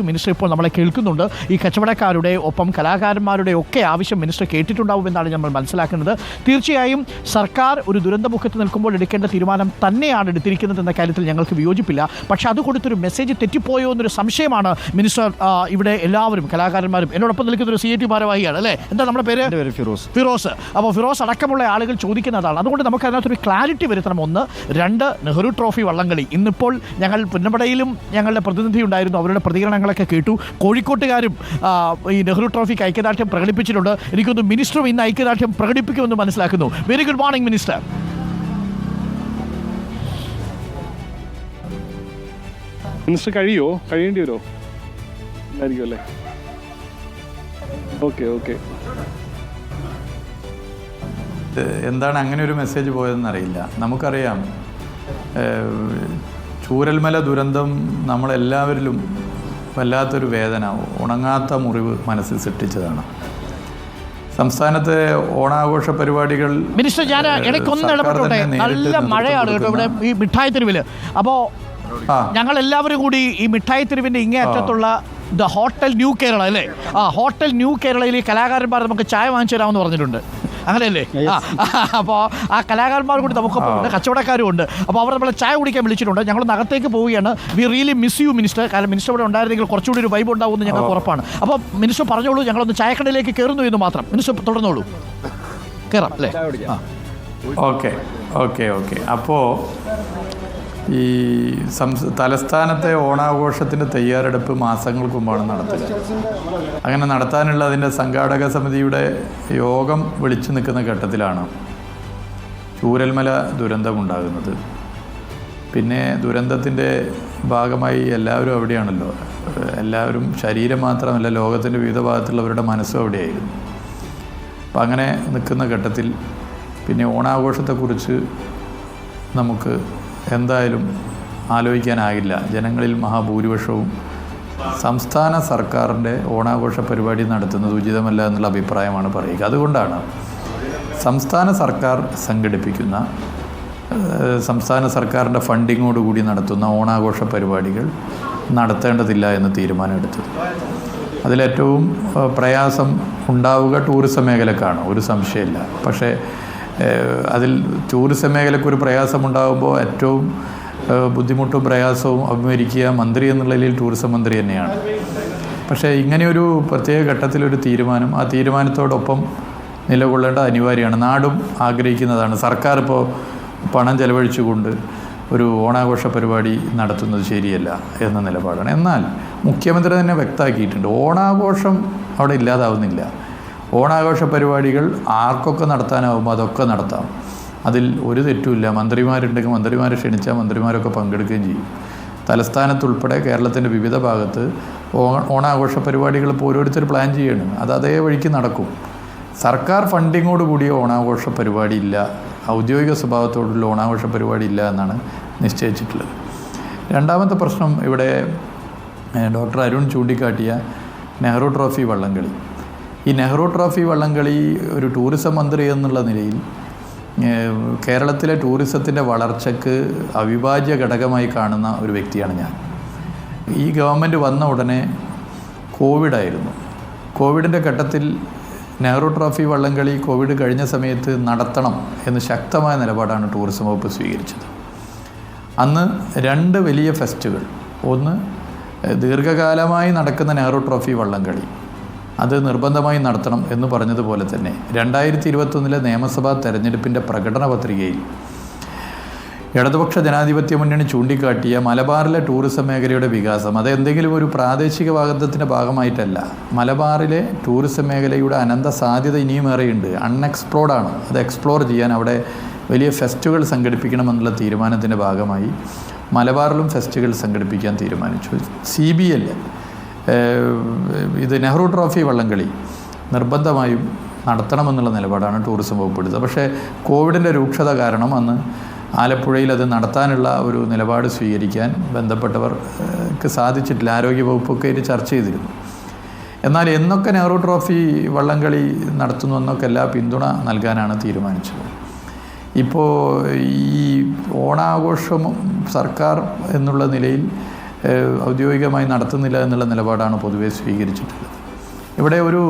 Minister ഇപ്പോൾ നമ്മളെ കേൾക്കുന്നുണ്ട്. ഈ കച്ചവടക്കാരുടെ ഒപ്പം കലാകാരന്മാരുടെ ഒക്കെ ആവശ്യം മിനിസ്റ്റർ കേട്ടിട്ടുണ്ടാവുമെന്നാണ് നമ്മൾ മനസ്സിലാക്കുന്നത്. തീർച്ചയായും സർക്കാർ ഒരു ദുരന്തമുഖത്ത് നിൽക്കുമ്പോൾ എടുക്കേണ്ട തീരുമാനം തന്നെയാണ് എടുത്തിരിക്കുന്നത് എന്ന കാര്യത്തിൽ ഞങ്ങൾക്ക് വിയോജിപ്പില്ല. പക്ഷേ അത് കൊടുത്തൊരു മെസ്സേജ് തെറ്റിപ്പോയോ എന്നൊരു സംശയമാണ് മിനിസ്റ്റർ. ഇവിടെ എല്ലാവരും കലാകാരന്മാരും എന്നോടൊപ്പം നിൽക്കുന്ന ഒരു CIT ഭാരവാഹിയാണ് അല്ലേ? എന്താ നമ്മുടെ പേര്? ഫിറോസ്. അപ്പോൾ ഫിറോസ് അടക്കമുള്ള ആളുകൾ ചോദിക്കുന്നതാണ്. അതുകൊണ്ട് നമുക്ക് അതിനകത്തൊരു ക്ലാരിറ്റി വരുത്തണം. 1, 2 നെഹ്റു ട്രോഫി വള്ളംകളി. ഇന്നിപ്പോൾ ഞങ്ങൾ പുന്നമടയിലും ഞങ്ങളുടെ പ്രതിനിധി ഉണ്ടായിരുന്നു. അവരുടെ പ്രതികരണങ്ങളൊക്കെ കേട്ടു. കോഴിക്കോട്ടുകാരും ഈ നെഹ്റു ട്രോഫിക്ക് ഐക്യദാർഢ്യം പ്രകടിപ്പിച്ചിട്ടുണ്ട്. എനിക്കൊന്ന് മിനിസ്റ്ററും ഇന്ന് ഐക്യദാർഢ്യം പ്രകടിപ്പിക്കുമെന്ന് മനസ്സിലാക്കുന്നു. Very good morning minister. Minister കഴിയേണ്ടി വരുമോ? ഉണ്ടായിരിക്കും അല്ലേ? ഓക്കെ. എന്താണ് അങ്ങനെ ഒരു മെസ്സേജ് പോയതെന്നറിയില്ല. നമുക്കറിയാം, ചൂരൽമല ദുരന്തം നമ്മളെല്ലാവരിലും വല്ലാത്തൊരു വേദന, ഉണങ്ങാത്ത മുറിവ് മനസ്സിൽ സൃഷ്ടിച്ചതാണ്. സംസ്ഥാനത്തെ ഓണാഘോഷ പരിപാടികൾ മിനിസ്റ്റർ, ഞാൻ ഇടയ്ക്കൊന്ന് ഇടപെട്ടോട്ടെ. നല്ല മഴയാണ് കേട്ടോ ഇവിടെ ഈ മിഠായി തെരുവിൽ. അപ്പോൾ ഞങ്ങൾ എല്ലാവരും കൂടി ഈ മിഠായി തെരുവിൻ്റെ ഇങ്ങേ അറ്റത്തുള്ള ഹോട്ടൽ ന്യൂ കേരള അല്ലേ? ഹോട്ടൽ ന്യൂ കേരളയിൽ ഈ കലാകാരന്മാർ നമുക്ക് ചായ വാങ്ങിച്ചു തരാമെന്ന് പറഞ്ഞിട്ടുണ്ട്. അങ്ങനെയല്ലേ? അപ്പോൾ ആ കലാകാരന്മാർ കൂടി നമുക്കൊപ്പം ഉണ്ട്, കച്ചവടക്കാരും ഉണ്ട്. അപ്പോൾ അവർ നമ്മളെ ചായ കുടിക്കാൻ വിളിച്ചിട്ടുണ്ട്. ഞങ്ങളൊന്ന് അകത്തേക്ക് പോവുകയാണ്. V really miss you minister. കാരണം മിനിസ്റ്റർ ഇവിടെ ഉണ്ടായിരുന്നെങ്കിൽ കുറച്ചുകൂടി ഒരു വൈബ് ഉണ്ടാവുമെന്ന് ഞങ്ങൾക്ക് ഉറപ്പാണ്. അപ്പോൾ മിനിസ്റ്റർ പറഞ്ഞോളൂ, ഞങ്ങളൊന്ന് ചായക്കടയിലേക്ക് കയറുന്നു എന്ന് മാത്രം. മിനിസ്റ്റർ തുടർന്നോളൂ. കയറാം അല്ലേ? ഓക്കെ. അപ്പോൾ ഈ തലസ്ഥാനത്തെ ഓണാഘോഷത്തിൻ്റെ തയ്യാറെടുപ്പ് മാസങ്ങൾക്ക് മുമ്പാണ് നടത്തുക. അങ്ങനെ നടത്താനുള്ള അതിൻ്റെ സംഘാടക സമിതിയുടെ യോഗം വിളിച്ചു നിൽക്കുന്ന ഘട്ടത്തിലാണ് ചൂരൽമല ദുരന്തമുണ്ടാകുന്നത്. പിന്നെ ദുരന്തത്തിൻ്റെ ഭാഗമായി എല്ലാവരും അവിടെയാണല്ലോ. എല്ലാവരും ശരീരം മാത്രമല്ല, ലോകത്തിൻ്റെ വിവിധ ഭാഗത്തുള്ളവരുടെ മനസ്സും അവിടെയായിരുന്നു. അപ്പം അങ്ങനെ നിൽക്കുന്ന ഘട്ടത്തിൽ പിന്നെ ഓണാഘോഷത്തെക്കുറിച്ച് നമുക്ക് എന്തായാലും ആലോചിക്കാനാകില്ല. ജനങ്ങളിൽ മഹാഭൂരിപക്ഷവും സംസ്ഥാന സർക്കാരിൻ്റെ ഓണാഘോഷ പരിപാടി നടത്തുന്നത് ഉചിതമല്ല എന്നുള്ള അഭിപ്രായമാണ് പറയുക. അതുകൊണ്ടാണ് സംസ്ഥാന സർക്കാർ സംഘടിപ്പിക്കുന്ന, സംസ്ഥാന സർക്കാരിൻ്റെ ഫണ്ടിങ്ങോടുകൂടി നടത്തുന്ന ഓണാഘോഷ പരിപാടികൾ നടത്തേണ്ടതില്ല എന്ന് തീരുമാനമെടുത്തത്. അതിലേറ്റവും പ്രയാസം ഉണ്ടാവുക ടൂറിസം മേഖലക്കാണ്, ഒരു സംശയമില്ല. പക്ഷേ അതിൽ ടൂറിസം മേഖലയ്ക്കൊരു പ്രയാസമുണ്ടാകുമ്പോൾ ഏറ്റവും ബുദ്ധിമുട്ടും പ്രയാസവും അഭിമുഖീകരിക്കുക മന്ത്രി എന്നുള്ള നിലയിൽ ടൂറിസം മന്ത്രി തന്നെയാണ്. പക്ഷേ ഇങ്ങനെയൊരു പ്രത്യേക ഘട്ടത്തിലൊരു തീരുമാനം, ആ തീരുമാനത്തോടൊപ്പം നിലകൊള്ളേണ്ട അനിവാര്യമാണ്. നാടും ആഗ്രഹിക്കുന്നതാണ്. സർക്കാർ ഇപ്പോൾ പണം ചെലവഴിച്ചുകൊണ്ട് ഒരു ഓണാഘോഷ പരിപാടി നടത്തുന്നത് ശരിയല്ല എന്ന നിലപാടാണ്. എന്നാൽ മുഖ്യമന്ത്രി തന്നെ വ്യക്തമാക്കിയിട്ടുണ്ട്, ഓണാഘോഷം അവിടെ ഇല്ലാതാവുന്നില്ല. ഓണാഘോഷ പരിപാടികൾ ആർക്കൊക്കെ നടത്താനാവുമ്പോൾ അതൊക്കെ നടത്താം. അതിൽ ഒരു തെറ്റുമില്ല. മന്ത്രിമാരുണ്ടെങ്കിൽ മന്ത്രിമാരെ ക്ഷണിച്ചാൽ മന്ത്രിമാരൊക്കെ പങ്കെടുക്കുകയും ചെയ്യും. തലസ്ഥാനത്തുൾപ്പെടെ കേരളത്തിൻ്റെ വിവിധ ഭാഗത്ത് ഓണാഘോഷ പരിപാടികൾ ഇപ്പോൾ ഓരോരുത്തർ പ്ലാൻ ചെയ്യണം. അത് അതേ വഴിക്ക് നടക്കും. സർക്കാർ ഫണ്ടിങ്ങോട് കൂടിയ ഓണാഘോഷ പരിപാടി ഇല്ല, ഔദ്യോഗിക സ്വഭാവത്തോടുള്ള ഓണാഘോഷ പരിപാടി ഇല്ല എന്നാണ് നിശ്ചയിച്ചിട്ടുള്ളത്. രണ്ടാമത്തെ പ്രശ്നം ഇവിടെ ഡോക്ടർ അരുൺ ചൂണ്ടിക്കാട്ടിയ നെഹ്റു ട്രോഫി വള്ളംകളി. ഈ നെഹ്റു ട്രോഫി വള്ളംകളി ഒരു ടൂറിസം മന്ത്രി എന്നുള്ള നിലയിൽ കേരളത്തിലെ ടൂറിസത്തിൻ്റെ വളർച്ചയ്ക്ക് അവിഭാജ്യ ഘടകമായി കാണുന്ന ഒരു വ്യക്തിയാണ് ഞാൻ. ഈ ഗവൺമെൻറ് വന്ന ഉടനെ കോവിഡായിരുന്നു. കോവിഡിൻ്റെ ഘട്ടത്തിൽ നെഹ്റു ട്രോഫി വള്ളംകളി കോവിഡ് കഴിഞ്ഞ സമയത്ത് നടത്തണം എന്ന് ശക്തമായ നിലപാടാണ് ടൂറിസം വകുപ്പ് സ്വീകരിച്ചത്. അന്ന് 2 വലിയ ഫെസ്റ്റുകൾ, ഒന്ന് ദീർഘകാലമായി നടക്കുന്ന നെഹ്റു ട്രോഫി വള്ളംകളി, അത് നിർബന്ധമായി നടത്തണം എന്ന് പറഞ്ഞതുപോലെ തന്നെ 2021 നിയമസഭാ തെരഞ്ഞെടുപ്പിൻ്റെ പ്രകടന പത്രികയിൽ ഇടതുപക്ഷ ജനാധിപത്യ മുന്നണി ചൂണ്ടിക്കാട്ടിയ മലബാറിലെ ടൂറിസം മേഖലയുടെ വികാസം, അത് എന്തെങ്കിലും ഒരു പ്രാദേശിക വാഗ്ദത്തിൻ്റെ ഭാഗമായിട്ടല്ല. മലബാറിലെ ടൂറിസം മേഖലയുടെ അനന്ത സാധ്യത ഇനിയും ഏറെയുണ്ട്, അൺഎക്സ്പ്ലോർഡാണ്. അത് എക്സ്പ്ലോർ ചെയ്യാൻ അവിടെ വലിയ ഫെസ്റ്റുകൾ സംഘടിപ്പിക്കണമെന്നുള്ള തീരുമാനത്തിൻ്റെ ഭാഗമായി മലബാറിലും ഫെസ്റ്റുകൾ സംഘടിപ്പിക്കാൻ തീരുമാനിച്ചു. CBL ഇത് നെഹ്റു ട്രോഫി വള്ളംകളി നിർബന്ധമായും നടത്തണമെന്നുള്ള നിലപാടാണ് ടൂറിസം വകുപ്പ് എടുത്തത്. പക്ഷേ കോവിഡിൻ്റെ രൂക്ഷത കാരണം അന്ന് ആലപ്പുഴയിൽ അത് നടത്താനുള്ള ഒരു നിലപാട് സ്വീകരിക്കാൻ ബന്ധപ്പെട്ടവർക്ക് സാധിച്ചിട്ടില്ല. ആരോഗ്യവകുപ്പൊക്കെ ഇത് ചർച്ച ചെയ്തിരുന്നു. എന്നാൽ എന്നൊക്കെ നെഹ്റു ട്രോഫി വള്ളംകളി നടത്തുന്നു എന്നൊക്കെ എല്ലാ പിന്തുണ നൽകാനാണ് തീരുമാനിച്ചത്. ഇപ്പോൾ ഈ ഓണാഘോഷം സർക്കാർ എന്നുള്ള നിലയിൽ ഔദ്യോഗികമായി നടത്തുന്നില്ല എന്നുള്ള നിലപാടാണ് പൊതുവെ സ്വീകരിച്ചിട്ടുള്ളത്. ഇവിടെ ഒരു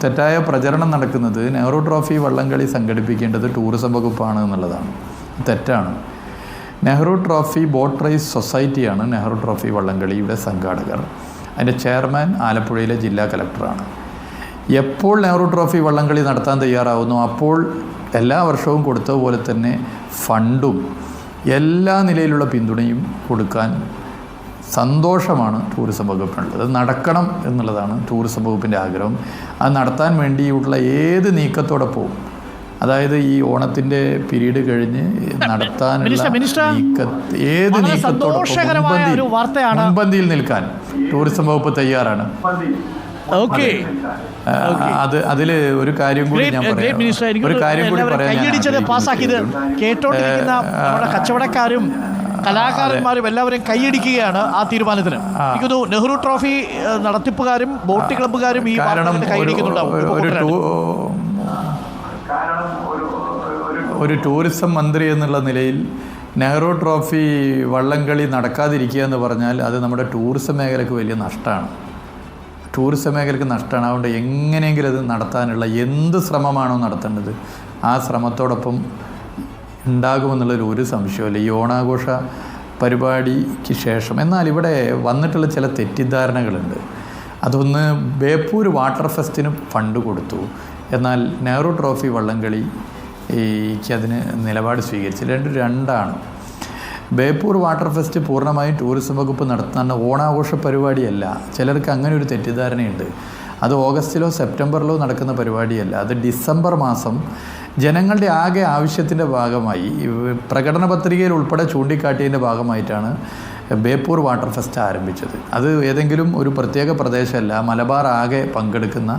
തെറ്റായ പ്രചരണം നടക്കുന്നത് നെഹ്റു ട്രോഫി വള്ളംകളി സംഘടിപ്പിക്കേണ്ടത് ടൂറിസം വകുപ്പാണ് എന്നുള്ളതാണ്. തെറ്റാണ്. നെഹ്റു ട്രോഫി ബോട്ട് റേസ് സൊസൈറ്റിയാണ് നെഹ്റു ട്രോഫി വള്ളംകളിയുടെ സംഘാടകർ. അതിൻ്റെ ചെയർമാൻ ആലപ്പുഴയിലെ ജില്ലാ കലക്ടറാണ്. എപ്പോൾ നെഹ്റു ട്രോഫി വള്ളംകളി നടത്താൻ തയ്യാറാവുന്നു അപ്പോൾ എല്ലാ വർഷവും കൊടുത്തതുപോലെ തന്നെ ഫണ്ടും എല്ലാ നിലയിലുള്ള പിന്തുണയും കൊടുക്കാൻ സന്തോഷമാണ് ടൂറിസം വകുപ്പിനുള്ളത്. അത് നടക്കണം എന്നുള്ളതാണ് ടൂറിസം വകുപ്പിൻ്റെ ആഗ്രഹം. അത് നടത്താൻ വേണ്ടിയുള്ള ഏത് നീക്കത്തോടൊപ്പവും, അതായത് ഈ ഓണത്തിൻ്റെ പീരീഡ് കഴിഞ്ഞ് നടത്താനുള്ള ഏത് നീക്കത്തോടൊപ്പം മുൻപന്തിയിൽ നിൽക്കാൻ ടൂറിസം വകുപ്പ് തയ്യാറാണ്. അതിൽ ഒരു കാര്യം കൂടി ഞാൻ പറയാം. ഒരു കാര്യം കൂടി പറയാൻ പാസ്സാക്കിയത് കേട്ടോണ്ടിരിക്കുന്ന നമ്മുടെ കച്ചവടക്കാരും കലാകാരന്മാരും എല്ലാവരും കൈയടിക്കുകയാണ് ആ തീരുമാനത്തിന്. എനിക്കൊരു നെഹ്റു ട്രോഫി നടത്തിപ്പുകാരും ബോട്ട് ക്ലബ്ബുകാരും ഈ കൈയടിക്കുന്നുണ്ടാവും. ഒരു ടൂറിസം മന്ത്രി എന്നുള്ള നിലയിൽ നെഹ്റു ട്രോഫി വള്ളംകളി നടക്കാതിരിക്കുക എന്ന് പറഞ്ഞാൽ അത് നമ്മുടെ ടൂറിസം മേഖലയ്ക്ക് വലിയ നഷ്ടമാണ്. ടൂറിസം മേഖലയ്ക്ക് നഷ്ടമാണ്. അതുകൊണ്ട് എങ്ങനെയെങ്കിലും അത് നടത്താനുള്ള എന്ത് ശ്രമമാണോ നടത്തേണ്ടത് ആ ശ്രമത്തോടൊപ്പം ഉണ്ടാകുമെന്നുള്ളൊരു ഒരു സംശയമില്ല ഈ ഓണാഘോഷ പരിപാടിക്ക് ശേഷം. എന്നാൽ ഇവിടെ വന്നിട്ടുള്ള ചില തെറ്റിദ്ധാരണകളുണ്ട്. അതൊന്ന്, ബേപ്പൂർ വാട്ടർ ഫെസ്റ്റിന് ഫണ്ട് കൊടുത്തു, എന്നാൽ നെഹ്റു ട്രോഫി വള്ളംകളിക്ക് അതിന് നിലപാട് സ്വീകരിച്ചില്ല. രണ്ടാണ്. ബേപ്പൂർ വാട്ടർ ഫെസ്റ്റ് പൂർണ്ണമായും ടൂറിസം വകുപ്പ് നടത്തുന്ന ഓണാഘോഷ പരിപാടിയല്ല. ചിലർക്ക് അങ്ങനെ ഒരു തെറ്റിദ്ധാരണയുണ്ട്. അത് ഓഗസ്റ്റിലോ സെപ്റ്റംബറിലോ നടക്കുന്ന പരിപാടിയല്ല. അത് ഡിസംബർ മാസം ജനങ്ങളുടെ ആകെ ആവശ്യത്തിൻ്റെ ഭാഗമായി പ്രകടന പത്രികയിൽ ഉൾപ്പെടെ ചൂണ്ടിക്കാട്ടിയതിൻ്റെ ഭാഗമായിട്ടാണ് ബേപ്പൂർ വാട്ടർ ഫെസ്റ്റ് ആരംഭിച്ചത്. അത് ഏതെങ്കിലും ഒരു പ്രത്യേക പ്രദേശമല്ല, മലബാർ ആകെ പങ്കെടുക്കുന്ന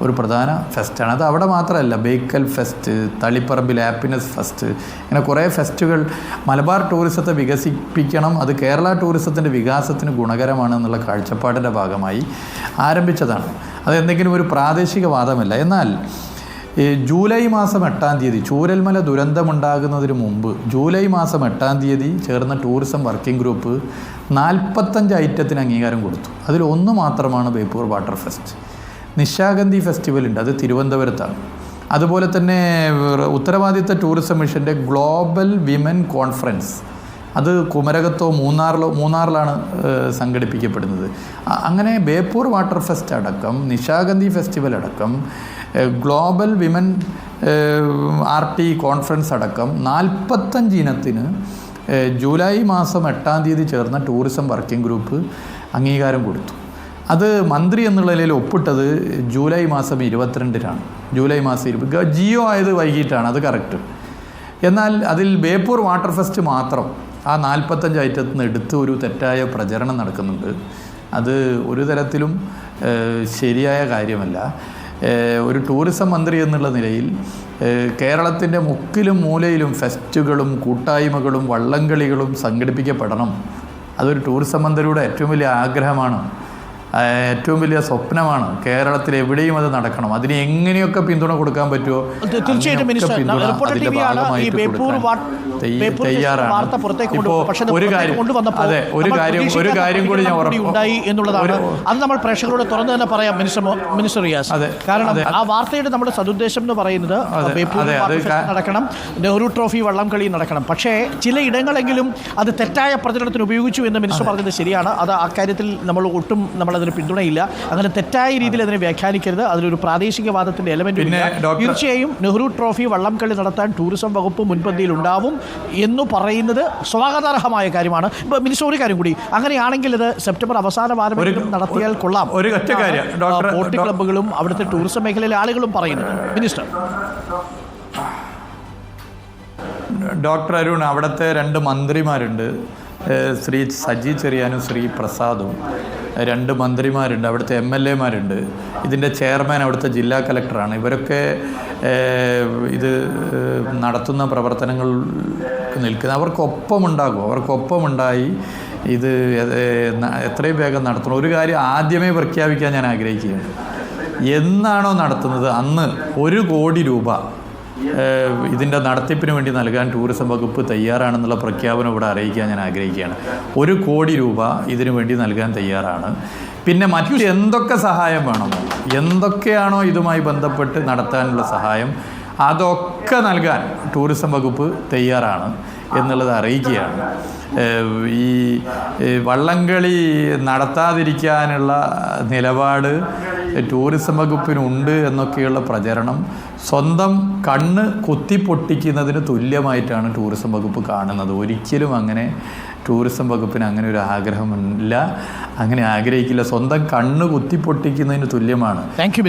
ഒരു പ്രധാന ഫെസ്റ്റാണ്. അത് അവിടെ മാത്രമല്ല, ബേക്കൽ ഫെസ്റ്റ്, തളിപ്പറമ്പിൽ ഹാപ്പിനെസ് ഫെസ്റ്റ്, ഇങ്ങനെ കുറേ ഫെസ്റ്റുകൾ മലബാർ ടൂറിസത്തെ വികസിപ്പിക്കണം, അത് കേരള ടൂറിസത്തിൻ്റെ വികാസത്തിന് ഗുണകരമാണ് എന്നുള്ള കാഴ്ചപ്പാടിൻ്റെ ഭാഗമായി ആരംഭിച്ചതാണ്. അതെന്തെങ്കിലും ഒരു പ്രാദേശിക വാദമല്ല. എന്നാൽ ജൂലൈ മാസം 8-ാം തീയതി ചൂരൽമല ദുരന്തമുണ്ടാകുന്നതിന് മുമ്പ് ജൂലൈ മാസം 8-ാം തീയതി ചേർന്ന ടൂറിസം വർക്കിംഗ് ഗ്രൂപ്പ് 45 ഐറ്റത്തിന് അംഗീകാരം കൊടുത്തു. അതിൽ ഒന്ന് മാത്രമാണ് ബേപ്പൂർ വാട്ടർ ഫെസ്റ്റ്. നിശാഗന്ധി ഫെസ്റ്റിവലുണ്ട്, അത് തിരുവനന്തപുരത്താണ്. അതുപോലെ തന്നെ ഉത്തരവാദിത്ത ടൂറിസം മിഷൻ്റെ ഗ്ലോബൽ വിമൻ കോൺഫറൻസ്, അത് കുമരകത്തോ മൂന്നാറിലാണ് സംഘടിപ്പിക്കപ്പെടുന്നത്. അങ്ങനെ ബേപ്പൂർ വാട്ടർ ഫെസ്റ്റ് അടക്കം, നിശാഗന്ധി ഫെസ്റ്റിവൽ അടക്കം, ഗ്ലോബൽ വിമൻ RT കോൺഫറൻസ് അടക്കം 45 ഇനത്തിന് ജൂലൈ മാസം 8-ാം തീയതി ചേർന്ന ടൂറിസം വർക്കിംഗ് ഗ്രൂപ്പ് അംഗീകാരം കൊടുത്തു. അത് മന്ത്രി എന്നുള്ള നിലയിൽ ഒപ്പിട്ടത് ജൂലൈ മാസം 22-നാണ്. ജൂലൈ മാസം 20 ജിയോ ആയത് വൈകിട്ടാണ്, അത് കറക്റ്റ്. എന്നാൽ അതിൽ ബേപ്പൂർ വാട്ടർ ഫെസ്റ്റ് മാത്രം ആ 45 ഐറ്റത്തിൽ നിന്ന് എടുത്ത് ഒരു തെറ്റായ പ്രചരണം നടക്കുന്നുണ്ട്. അത് ഒരു തരത്തിലും ശരിയായ കാര്യമല്ല. ഒരു ടൂറിസം മന്ത്രി എന്നുള്ള നിലയിൽ കേരളത്തിൻ്റെ മുക്കിലും മൂലയിലും ഫെസ്റ്റുകളും കൂട്ടായ്മകളും വള്ളംകളികളും സംഘടിപ്പിക്കപ്പെടണം. അതൊരു ടൂറിസം മന്ത്രിയുടെ ഏറ്റവും വലിയ ആഗ്രഹമാണ്, ഏറ്റവും വലിയ സ്വപ്നമാണ്. കേരളത്തിൽ എവിടെയും അത് നടക്കണം. അതിന് എങ്ങനെയൊക്കെ പിന്തുണ കൊടുക്കാൻ പറ്റുമോ തീർച്ചയായിട്ടും ഒരു കാര്യം കൂടി ഞാൻ ഉണ്ടായി എന്നുള്ളതാണ്. അത് നമ്മൾ പ്രേക്ഷകരോട് തുറന്നു തന്നെ പറയാം മിനിസ്റ്റർ റിയാസ്. കാരണം ആ വാർത്തയുടെ നമ്മുടെ സതുദ്ദേശം എന്ന് പറയുന്നത് നടക്കണം, നെഹ്റു ട്രോഫി വള്ളംകളി നടക്കണം. പക്ഷേ ചില ഇടങ്ങളെങ്കിലും അത് തെറ്റായ പ്രചരണത്തിന് ഉപയോഗിച്ചു എന്ന് മിനിസ്റ്റർ പറഞ്ഞത് ശരിയാണ്. അത് അക്കാര്യത്തിൽ നമ്മൾ ഒട്ടും നമ്മളതിന് പിന്തുണയില്ല. അങ്ങനെ തെറ്റായ രീതിയിൽ അതിനെ വ്യാഖ്യാനിക്കരുത്. അതിലൊരു പ്രാദേശികവാദത്തിൻ്റെ എലമെന്റ് ഇല്ല. തീർച്ചയായും നെഹ്റു ട്രോഫി വള്ളംകളി നടത്താൻ ടൂറിസം വകുപ്പ് മുൻപന്തിയിൽ ഉണ്ടാവും എന്ന് പറയുന്നത് സ്വാഗതാർഹമായ കാര്യമാണ്. ഇപ്പോൾ മിനിസ്റ്റർ ഒരു കാര്യം കൂടി, അങ്ങനെയാണെങ്കിൽ ഇത് സെപ്റ്റംബർ അവസാന വാരം നടത്തിയാൽ കൊള്ളാം. ബോട്ട് ക്ലബ്ബുകളും അവിടുത്തെ ടൂറിസം മേഖലയിലെ ആളുകളും പറയുന്നത്. മിനിസ്റ്റർ ഡോക്ടർ അരുൺ, അവിടുത്തെ 2 മന്ത്രിമാരുണ്ട്, ശ്രീ സജി ചെറിയാനും ശ്രീ പ്രസാദും. 2 മന്ത്രിമാരുണ്ട്, അവിടുത്തെ MLA-മാരുണ്ട്. ഇതിൻ്റെ ചെയർമാൻ അവിടുത്തെ ജില്ലാ കലക്ടറാണ്. ഇവരൊക്കെ ഇത് നടത്തുന്ന പ്രവർത്തനങ്ങൾ നിൽക്കുന്നത് അവർക്കൊപ്പമുണ്ടായി ഇത് എത്രയും വേഗം നടത്തണം. ഒരു കാര്യം ആദ്യമേ പ്രഖ്യാപിക്കാൻ ഞാൻ ആഗ്രഹിക്കുകയാണ്. എന്നാണോ നടത്തുന്നത് അന്ന് 1 കോടി രൂപ ഇതിൻ്റെ നടത്തിപ്പിന് വേണ്ടി നൽകാൻ ടൂറിസം വകുപ്പ് തയ്യാറാണെന്നുള്ള പ്രഖ്യാപനം ഇവിടെ അറിയിക്കാൻ ഞാൻ ആഗ്രഹിക്കുകയാണ്. 1 കോടി രൂപ ഇതിനു വേണ്ടി നൽകാൻ തയ്യാറാണ്. പിന്നെ മറ്റു എന്തൊക്കെ സഹായം വേണമോ, എന്തൊക്കെയാണോ ഇതുമായി ബന്ധപ്പെട്ട് നടത്താനുള്ള സഹായം, അതൊക്കെ നൽകാൻ ടൂറിസം വകുപ്പ് തയ്യാറാണ് എന്നുള്ളത് അറിയിക്കുകയാണ്. ഈ വള്ളംകളി നടത്താതിരിക്കാനുള്ള നിലപാട് ടൂറിസം വകുപ്പിനുണ്ട് എന്നൊക്കെയുള്ള പ്രചരണം സ്വന്തം കണ്ണ് കുത്തിപ്പൊട്ടിക്കുന്നതിന് തുല്യമായിട്ടാണ് ടൂറിസം വകുപ്പ് കാണുന്നത്. ഒരിക്കലും അങ്ങനെ ടൂറിസം വകുപ്പിന് അങ്ങനെ ഒരു ആഗ്രഹമില്ല, അങ്ങനെ ആഗ്രഹിക്കില്ല. സ്വന്തം കണ്ണ് കുത്തിപ്പൊട്ടിക്കുന്നതിന് തുല്യമാണ്.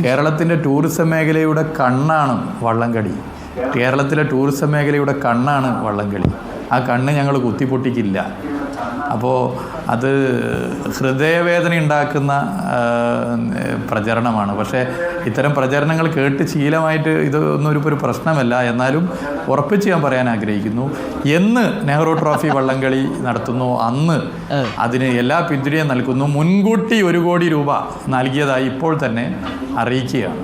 കേരളത്തിൻ്റെ ടൂറിസം മേഖലയുടെ കണ്ണാണ് വള്ളംകളി. കേരളത്തിലെ ടൂറിസം മേഖലയുടെ കണ്ണാണ് വള്ളംകളി. ആ കണ്ണ് ഞങ്ങൾ കുത്തിപ്പൊട്ടിക്കില്ല. അപ്പോൾ അത് ഹൃദയവേദന ഉണ്ടാക്കുന്ന പ്രചരണമാണ്. പക്ഷേ ഇത്തരം പ്രചരണങ്ങൾ കേട്ട് ശീലമായിട്ട് ഇതൊന്നും ഒരു പ്രശ്നമല്ല. എന്നാലും ഉറപ്പിച്ച് ഞാൻ പറയാൻ ആഗ്രഹിക്കുന്നു, എന്ന് നെഹ്റു ട്രോഫി വള്ളംകളി നടത്തുന്നു അന്ന് അതിന് എല്ലാ പിന്തുണയും നൽകുന്നു. മുൻകൂട്ടി 1 കോടി രൂപ നൽകിയതായി ഇപ്പോൾ തന്നെ അറിയിക്കുകയാണ്.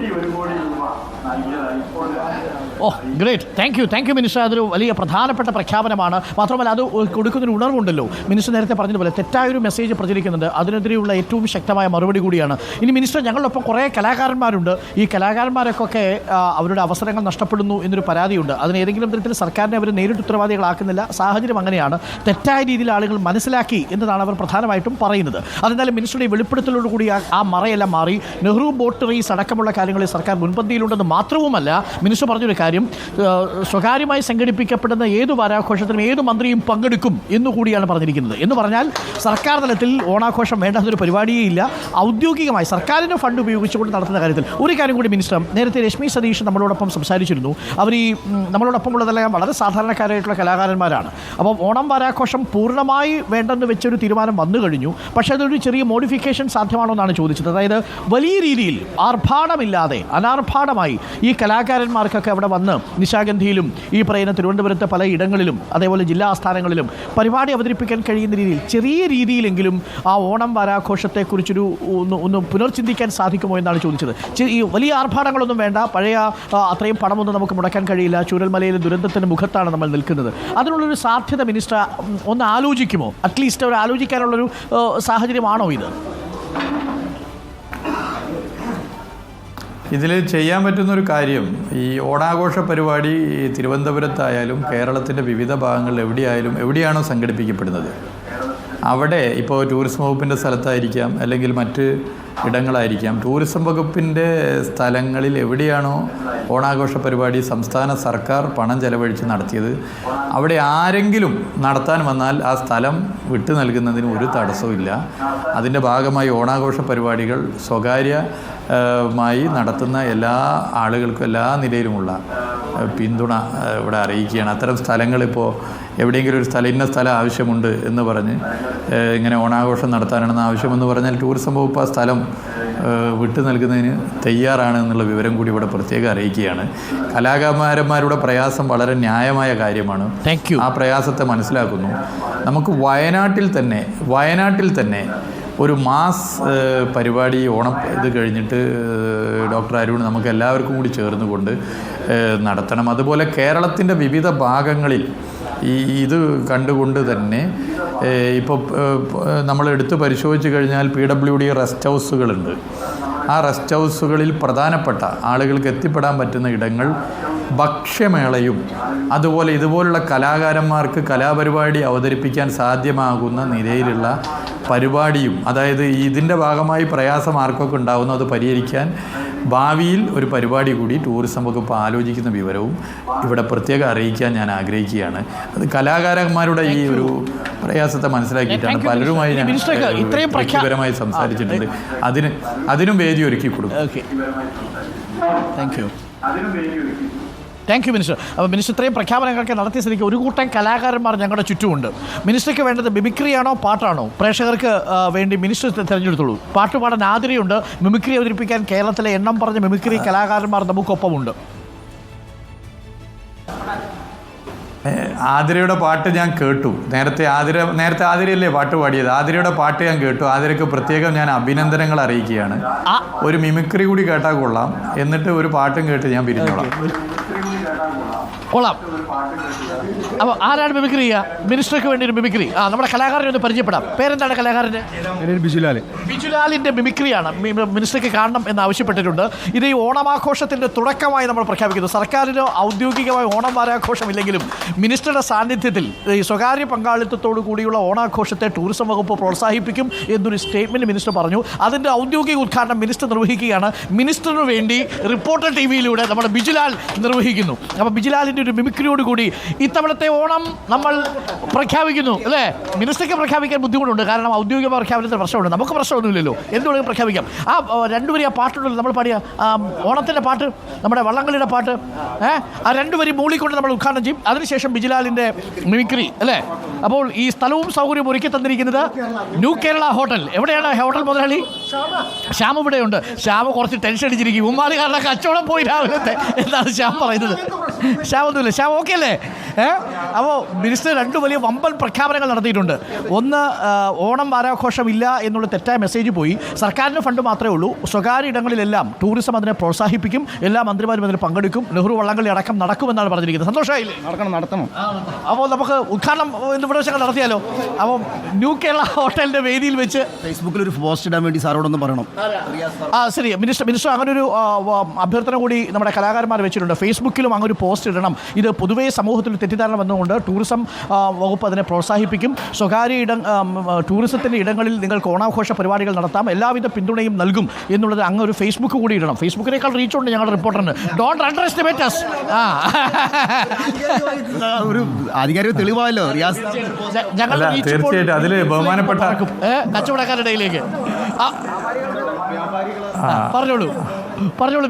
Great, thank you minister. അതൊരു വലിയ പ്രധാനപ്പെട്ട പ്രഖ്യാപനമാണ്. മാത്രമല്ല അത് കൊടുക്കുന്നൊരു ഉണർവുണ്ടല്ലോ. മിനിസ്റ്റർ നേരത്തെ പറഞ്ഞതുപോലെ തെറ്റായൊരു മെസ്സേജ് പ്രചരിക്കുന്നുണ്ട്, അതിനെതിരെയുള്ള ഏറ്റവും ശക്തമായ മറുപടി കൂടിയാണ്. ഇനി മിനിസ്റ്റർ, ഞങ്ങളൊപ്പം കുറേ കലാകാരന്മാരുണ്ട്. ഈ കലാകാരന്മാരൊക്കെ അവരുടെ അവസരങ്ങൾ നഷ്ടപ്പെടുന്നു എന്നൊരു പരാതിയുണ്ട്. അതിന് ഏതെങ്കിലും തരത്തിൽ സർക്കാരിനെ അവർ നേരിട്ട് ഉത്തരവാദികളാക്കുന്നില്ല. സാഹചര്യം അങ്ങനെയാണ്. തെറ്റായ രീതിയിൽ ആളുകൾ മനസ്സിലാക്കി എന്നതാണ് അവർ പ്രധാനമായിട്ടും പറയുന്നത്. അതെന്തായാലും മിനിസ്റ്ററുടെ വെളിപ്പെടുത്തലോടുകൂടി ആ മറയെല്ലാം മാറി. നെഹ്റു ബോട്ട് റേസ് അടക്കമുള്ള കാര്യങ്ങളിൽ സർക്കാർ മുൻപന്തിയിലുണ്ടെന്ന് മാത്രവുമല്ല, മിനിസ്റ്റർ പറഞ്ഞൊരു കാര്യം, സ്വകാര്യമായി സംഘടിപ്പിക്കപ്പെടുന്ന ഏതു വാരാഘോഷത്തിനും ഏത് മന്ത്രിയും പങ്കെടുക്കും എന്നുകൂടിയാണ് പറഞ്ഞിരിക്കുന്നത്. എന്ന് പറഞ്ഞാൽ സർക്കാർ തലത്തിൽ ഓണാഘോഷം വേണ്ടാത്തൊരു പരിപാടിയേ ഇല്ല. ഔദ്യോഗികമായി സർക്കാരിൻ്റെ ഫണ്ട് ഉപയോഗിച്ചുകൊണ്ട് നടത്തുന്ന കാര്യത്തിൽ ഒരു കാര്യം കൂടി മിനിസ്റ്റർ, നേരത്തെ രശ്മി സതീഷ് നമ്മളോടൊപ്പം സംസാരിച്ചിരുന്നു. അവർ ഈ നമ്മളോടൊപ്പം ഉള്ളതെല്ലാം വളരെ സാധാരണക്കാരായിട്ടുള്ള കലാകാരന്മാരാണ്. അപ്പം ഓണം വാരാഘോഷം പൂർണ്ണമായി വേണ്ടെന്ന് വെച്ചൊരു തീരുമാനം വന്നു കഴിഞ്ഞു. പക്ഷേ അതൊരു ചെറിയ മോഡിഫിക്കേഷൻ സാധ്യമാണോ എന്നാണ് ചോദിച്ചത്. അതായത് വലിയ രീതിയിൽ ആർഭാടമില്ലാതെ അനാർഭാടമായി ഈ കലാകാരന്മാർക്കൊക്കെ അവിടെ വന്ന് നിശാഗന്ധിയിലും ഈ പറയുന്ന തിരുവനന്തപുരത്തെ പല ഇടങ്ങളിലും അതേപോലെ ജില്ലാ ആസ്ഥാനങ്ങളിലും പരിപാടി അവതരിപ്പിക്കാൻ കഴിയുന്ന രീതിയിൽ ചെറിയ രീതിയിലെങ്കിലും ആ ഓണം വാരാഘോഷത്തെക്കുറിച്ചൊരു ഒന്ന് പുനർചിന്തിക്കാൻ സാധിക്കുമോ എന്നാണ് ചോദിച്ചത്. ഈ വലിയ ആർഭാടങ്ങളൊന്നും വേണ്ട, പഴയ അത്രയും പണമൊന്നും നമുക്ക് മുടക്കാൻ കഴിയില്ല. ചൂരൽമലയിലെ ദുരന്തത്തിൻ്റെ മുഖത്താണ് നമ്മൾ നിൽക്കുന്നത്. അതിനുള്ളൊരു സാധ്യത മിനിസ്റ്റർ ഒന്ന് ആലോചിക്കുമോ? അറ്റ്ലീസ്റ്റ് അവർ ആലോചിക്കാനുള്ളൊരു സാഹചര്യമാണോ ഇത്? ഇതിൽ ചെയ്യാൻ പറ്റുന്നൊരു കാര്യം, ഈ ഓണാഘോഷ പരിപാടി തിരുവനന്തപുരത്തായാലും കേരളത്തിൻ്റെ വിവിധ ഭാഗങ്ങളിൽ എവിടെയാണോ സംഘടിപ്പിക്കപ്പെടുന്നത് അവിടെ, ഇപ്പോൾ ടൂറിസം വകുപ്പിൻ്റെ സ്ഥലത്തായിരിക്കാം അല്ലെങ്കിൽ മറ്റ് ഇടങ്ങളായിരിക്കാം, ടൂറിസം വകുപ്പിൻ്റെ സ്ഥലങ്ങളിൽ എവിടെയാണോ ഓണാഘോഷ പരിപാടി സംസ്ഥാന സർക്കാർ പണം ചെലവഴിച്ച് നടത്തിയത്, അവിടെ ആരെങ്കിലും നടത്താൻ വന്നാൽ ആ സ്ഥലം വിട്ടു നൽകുന്നതിന് ഒരു തടസ്സവും ഇല്ല. അതിൻ്റെ ഭാഗമായി ഓണാഘോഷ പരിപാടികൾ സ്വകാര്യമായി നടത്തുന്ന എല്ലാ ആളുകൾക്കും എല്ലാ നിലയിലുമുള്ള പിന്തുണ ഇവിടെ അറിയിക്കുകയാണ്. അത്തരം സ്ഥലങ്ങളിപ്പോൾ എവിടെയെങ്കിലും ഒരു സ്ഥലം, ഇന്ന സ്ഥലം ആവശ്യമുണ്ട് എന്ന് പറഞ്ഞ് ഇങ്ങനെ ഓണാഘോഷം നടത്താനാണെന്ന് ആവശ്യമെന്ന് പറഞ്ഞാൽ ടൂറിസം വകുപ്പ് ആ സ്ഥലം വിട്ടു നൽകുന്നതിന് തയ്യാറാണ് എന്നുള്ള വിവരം കൂടി ഇവിടെ പ്രത്യേകം അറിയിക്കുകയാണ്. കലാകാരന്മാരുടെ പ്രയാസം വളരെ ന്യായമായ കാര്യമാണ്. ആ പ്രയാസത്തെ മനസ്സിലാക്കുന്നു. നമുക്ക് വയനാട്ടിൽ തന്നെ ഒരു മാസ് പരിപാടി ഓണം ഇത് കഴിഞ്ഞിട്ട് ഡോക്ടർ അരുൺ നമുക്ക് എല്ലാവർക്കും കൂടി ചേർന്നുകൊണ്ട് നടത്തണം. അതുപോലെ കേരളത്തിൻ്റെ വിവിധ ഭാഗങ്ങളിൽ ഇത് കണ്ടുകൊണ്ട് തന്നെ ഇപ്പോൾ നമ്മൾ എടുത്ത് പരിശോധിച്ച് കഴിഞ്ഞാൽ PWD റെസ്റ്റ് ഹൗസുകളുണ്ട്. ആ റെസ്റ്റ് ഹൗസുകളിൽ പ്രധാനപ്പെട്ട ആളുകൾക്ക് എത്തിപ്പെടാൻ പറ്റുന്ന ഇടങ്ങൾ ഭക്ഷ്യമേളയും അതുപോലെ ഇതുപോലുള്ള കലാകാരന്മാർക്ക് കലാപരിപാടി അവതരിപ്പിക്കാൻ സാധ്യമാകുന്ന നിലയിലുള്ള പരിപാടിയും, അതായത് ഇതിൻ്റെ ഭാഗമായി പ്രയാസം ആർക്കൊക്കെ ഉണ്ടാകുന്നു അത് പരിഹരിക്കാൻ ഭാവിയിൽ ഒരു പരിപാടി കൂടി ടൂറിസം വകുപ്പ് ആലോചിക്കുന്ന വിവരവും ഇവിടെ പ്രത്യേകം അറിയിക്കാൻ ഞാൻ ആഗ്രഹിക്കുകയാണ്. അത് കലാകാരന്മാരുടെ ഈ ഒരു പ്രയാസത്തെ മനസ്സിലാക്കിയിട്ടാണ് പലരുമായി ഞാൻ വ്യക്തിപരമായി സംസാരിച്ചിട്ടുണ്ട്. അതിനും വേദി ഒരുക്കി കൊടുക്കും. Thank you minister. അപ്പോൾ മിനിസ്റ്റർ ഇത്രയും പ്രഖ്യാപനങ്ങളൊക്കെ നടത്തിയ സ്ഥിതിക്ക് ഒരു കൂട്ടം കലാകാരന്മാർ ഞങ്ങളുടെ ചുറ്റുമുണ്ട്. മിനിസ്റ്റർക്ക് വേണ്ടത് മിമിക്രിയാണോ പാട്ടാണോ? പ്രേക്ഷകർക്ക് വേണ്ടി മിനിസ്റ്റർ തിരഞ്ഞെടുത്തോളൂ. പാട്ട് പാടാൻ ആതിരയുണ്ട്. മിമിക്രി അവതരിപ്പിക്കാൻ കേരളത്തിലെ എണ്ണം പറഞ്ഞ മിമിക്രി കലാകാരന്മാർ നമുക്കൊപ്പമുണ്ട്. ആതിരയുടെ പാട്ട് ഞാൻ കേട്ടു. നേരത്തെ ആതിരയല്ലേ പാട്ട് പാടിയത്? ആതിരയുടെ പാട്ട് ഞാൻ കേട്ടു. ആതിരയ്ക്ക് പ്രത്യേകം ഞാൻ അഭിനന്ദനങ്ങൾ അറിയിക്കുകയാണ്. ഒരു മിമിക്രി കൂടി കേട്ടാൽ കൊള്ളാം. എന്നിട്ട് ഒരു പാട്ടും കേട്ട് ഞാൻ പിരിഞ്ഞോളാം. കൊള്ളാം. അപ്പോൾ ആരാണ് മിമിക്രി ചെയ്യുക? മിനിസ്റ്റർക്ക് വേണ്ടി ഒരു മിമിക്രി. നമ്മുടെ കലാകാരനെ ഒന്ന് പരിചയപ്പെടാം. പേരെന്താണ് കലാകാരൻ്റെ? ബിജുലാലിൻ്റെ മിമിക്രിയാണ് മിനിസ്റ്റർക്ക് കാണണം എന്ന് ആവശ്യപ്പെട്ടിട്ടുണ്ട്. ഇത് ഈ ഓണമാഘോഷത്തിൻ്റെ തുടക്കമായി നമ്മൾ പ്രഖ്യാപിക്കുന്നു. സർക്കാരിന് ഔദ്യോഗികമായി ഓണം വാരാഘോഷമില്ലെങ്കിലും മിനിസ്റ്ററുടെ സാന്നിധ്യത്തിൽ ഈ സ്വകാര്യ പങ്കാളിത്തത്തോടു കൂടിയുള്ള ഓണാഘോഷത്തെ ടൂറിസം വകുപ്പ് പ്രോത്സാഹിപ്പിക്കും എന്നൊരു സ്റ്റേറ്റ്മെൻറ്റ് മിനിസ്റ്റർ പറഞ്ഞു. അതിൻ്റെ ഔദ്യോഗിക ഉദ്ഘാടനം മിനിസ്റ്റർ നിർവഹിക്കുകയാണ്. മിനിസ്റ്ററിന് വേണ്ടി റിപ്പോർട്ടർ TV-യിലൂടെ നമ്മുടെ ബിജുലാൽ നിർവഹിക്കുന്നു. അപ്പോൾ ബിജുലാലിൻ്റെ ഒരു മിമിക്രിയോടുകൂടി ഇത്തവണത്തെ ഓണം നമ്മൾ പ്രഖ്യാപിക്കുന്നു അല്ലേ? മിനിസ്റ്റർക്ക് പ്രഖ്യാപിക്കാൻ ബുദ്ധിമുട്ടുണ്ട്, കാരണം ഔദ്യോഗിക പ്രഖ്യാപനത്തിന് പ്രശ്നമുണ്ട്. നമുക്ക് പ്രശ്നമൊന്നുമില്ലല്ലോ, എന്തുകൊണ്ടും പ്രഖ്യാപിക്കാം. രണ്ടുപേരും ആ പാട്ടുണ്ടല്ലോ നമ്മൾ പാടിയ ഓണത്തിൻ്റെ പാട്ട്, നമ്മുടെ വള്ളംകളിയുടെ പാട്ട്, ആ രണ്ടുപേരും മൂളിക്കൊണ്ട് നമ്മൾ ഉദ്ഘാടനം ചെയ്യും. അതിനുശേഷം ബിജുലാലിൻ്റെ മിമിക്രി അല്ലേ? അപ്പോൾ ഈ സ്ഥലവും സൗകര്യവും ഒരുക്കി തന്നിരിക്കുന്നത് ന്യൂ കേരള ഹോട്ടൽ. എവിടെയാണ് ഹോട്ടൽ മുതലാളി? ശ്യാം ഇവിടെയുണ്ട്. ശ്യാം കുറച്ച് ടെൻഷൻ അടിച്ചിരിക്കും. ഉമ്മാടി കാരണം കച്ചവടം പോയി രാവിലത്തെ എന്നാണ് ശ്യാം പറയുന്നത്. ശ്യാം ഒന്നുമില്ല. ശ്യാം ഓക്കെ അല്ലേ? അപ്പോൾ മിനിസ്റ്റർ രണ്ട് വലിയ വമ്പൻ പ്രഖ്യാപനങ്ങൾ നടത്തിയിട്ടുണ്ട്. ഒന്ന്, ഓണം വാരാഘോഷമില്ല എന്നുള്ള തെറ്റായ മെസ്സേജ് പോയി. സർക്കാരിന് ഫണ്ട് മാത്രമേ ഉള്ളൂ. സ്വകാര്യ ഇടങ്ങളിലെല്ലാം ടൂറിസം അതിനെ പ്രോത്സാഹിപ്പിക്കും. എല്ലാ മന്ത്രിമാരും അതിൽ പങ്കെടുക്കും. നെഹ്റു വള്ളംകളി അടക്കം നടക്കുമെന്നാണ് പറഞ്ഞിരിക്കുന്നത്. സന്തോഷമായില്ലേ? നടത്തണം. അപ്പോൾ നമുക്ക് ഉദ്ഘാടനം ഇവിടെ വെച്ചൊക്കെ നടത്തിയാലോ? അപ്പോൾ ന്യൂ കേരള ഹോട്ടലിൻ്റെ വേദിയിൽ വെച്ച് ഫേസ്ബുക്കിൽ ഒരു പോസ്റ്റ് ഇടാൻ വേണ്ടി സാറോടൊന്ന് പറയണം. ശരി, മിനിസ്റ്റർ അങ്ങനൊരു അഭ്യർത്ഥന കൂടി നമ്മുടെ കലാകാരന്മാർ വെച്ചിട്ടുണ്ട്. ഫേസ്ബുക്കിലും അങ്ങനെ ഒരു പോസ്റ്റ് ഇടണം. ഇത് പൊതുവേ സമൂഹത്തിൽ തെറ്റിദ്ധാരണ വന്നുകൊണ്ട് ടൂറിസം വകുപ്പ് അതിനെ പ്രോത്സാഹിപ്പിക്കും. സ്വകാര്യ ടൂറിസത്തിൻ്റെ ഇടങ്ങളിൽ നിങ്ങൾക്ക് ഓണാഘോഷ പരിപാടികൾ നടത്താം, എല്ലാവിധ പിന്തുണയും നൽകും എന്നുള്ളത് അങ്ങ് ഒരു ഫേസ്ബുക്ക് കൂടി ഇടണം. ഫേസ്ബുക്കിനേക്കാൾ റീച്ചുണ്ട് ഞങ്ങളുടെ റിപ്പോർട്ടറിന്. Don't underestimate us. ഒരു ആധികാരിക തെളിവായല്ലോ റിയാസ്. തീർച്ചയായിട്ടും അതിൽ ബഹുമാനപ്പെട്ട കച്ചവടക്കാരുടെ ഇടയിലേക്ക് പറഞ്ഞോളൂ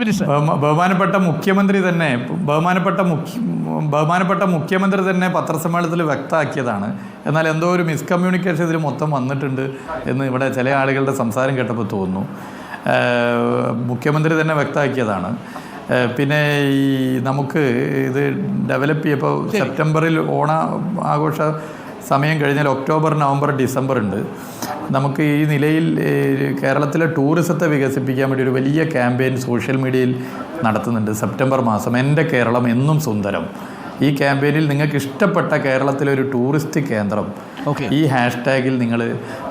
മിനിസ്റ്റർ. ബഹുമാനപ്പെട്ട മുഖ്യമന്ത്രി തന്നെ പത്രസമ്മേളനത്തിൽ വ്യക്തമാക്കിയതാണ്. എന്നാൽ എന്തോ ഒരു മിസ്കമ്മ്യൂണിക്കേഷൻ ഇതിൽ മൊത്തം വന്നിട്ടുണ്ട് എന്ന് ഇവിടെ ചില ആളുകളുടെ സംസാരം കേട്ടപ്പോൾ തോന്നുന്നു. മുഖ്യമന്ത്രി തന്നെ വ്യക്തമാക്കിയതാണ്. പിന്നെ ഈ നമുക്ക് ഇത് ഡെവലപ്പ് ചെയ്യപ്പോൾ സെപ്റ്റംബറിൽ ഓണ ആഘോഷ സമയം കഴിഞ്ഞാൽ ഒക്ടോബർ, നവംബർ, ഡിസംബർ ഉണ്ട്. നമുക്ക് ഈ നിലയിൽ കേരളത്തിലെ ടൂറിസത്തെ വികസിപ്പിക്കാൻ വേണ്ടി ഒരു വലിയ ക്യാമ്പയിൻ സോഷ്യൽ മീഡിയയിൽ നടത്തുന്നുണ്ട്. സെപ്റ്റംബർ മാസം എൻ്റെ കേരളം എന്നും സുന്ദരം. ഈ ക്യാമ്പയിനിൽ നിങ്ങൾക്ക് ഇഷ്ടപ്പെട്ട കേരളത്തിലെ ഒരു ടൂറിസ്റ്റ് കേന്ദ്രം ഈ ഹാഷ്ടാഗിൽ നിങ്ങൾ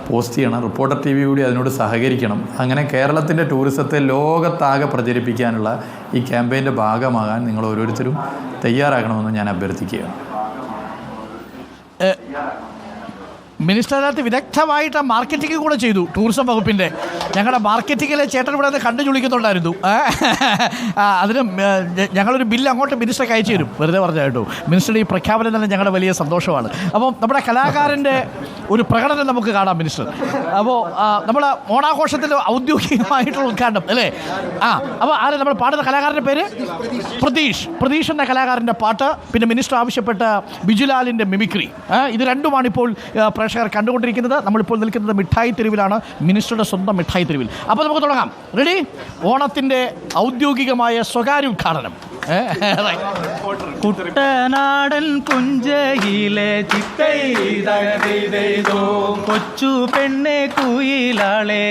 പോസ്റ്റ് ചെയ്യണം. റിപ്പോർട്ടർ TV കൂടി അതിനോട് സഹകരിക്കണം. അങ്ങനെ കേരളത്തിൻ്റെ ടൂറിസത്തെ ലോകത്താകെ പ്രചരിപ്പിക്കാനുള്ള ഈ ക്യാമ്പയിൻ്റെ ഭാഗമാകാൻ നിങ്ങൾ ഓരോരുത്തരും തയ്യാറാകണമെന്ന് ഞാൻ അഭ്യർത്ഥിക്കുകയാണ്. മിനിസ്റ്റർ അതിനകത്ത് വിദഗ്ധമായിട്ട് മാർക്കറ്റിംഗ് കൂടെ ചെയ്തു. ടൂറിസം വകുപ്പിൻ്റെ ഞങ്ങളുടെ മാർക്കറ്റിങ്ങിലെ ചേട്ടൻ ഇവിടെ നിന്ന് കണ്ടു ചുളിക്കുന്നുണ്ടായിരുന്നു. അതിന് ഞങ്ങളൊരു ബില്ല് അങ്ങോട്ട് മിനിസ്റ്റർക്ക് അയച്ചു തരും. വെറുതെ പറഞ്ഞായിട്ടോ. മിനിസ്റ്ററുടെ ഈ പ്രഖ്യാപനം തന്നെ ഞങ്ങളുടെ വലിയ സന്തോഷമാണ്. അപ്പോൾ നമ്മുടെ കലാകാരൻ്റെ ഒരു പ്രകടനം നമുക്ക് കാണാം മിനിസ്റ്റർ. അപ്പോൾ നമ്മൾ ഓണാഘോഷത്തിൽ ഔദ്യോഗികമായിട്ടുള്ള ഉദ്ഘാടനം അല്ലേ? അപ്പോൾ ആരെ നമ്മൾ പാടുന്ന കലാകാരൻ്റെ പേര്? പ്രതീഷ് എന്ന കലാകാരൻ്റെ പാട്ട്, പിന്നെ മിനിസ്റ്റർ ആവശ്യപ്പെട്ട ബിജുലാലിൻ്റെ മിമിക്രി. ഇത് രണ്ടുമാണിപ്പോൾ പ്രേക്ഷകർ കണ്ടുകൊണ്ടിരിക്കുന്നത്. നമ്മളിപ്പോൾ നിൽക്കുന്നത് മിഠായി തെരുവിലാണ്, മിനിസ്റ്ററുടെ സ്വന്തം മിഠായി തെരുവിൽ. അപ്പോൾ നമുക്ക് തുടങ്ങാം. റെഡി? ഓണത്തിൻ്റെ ഔദ്യോഗികമായ സ്വകാര്യ ഉദ്ഘാടനം. കുട്ടനാടൻ പുഞ്ചയിലെ ചിത്തൈതോ കൊച്ചു പെണ്ണെ കുയിലാളെ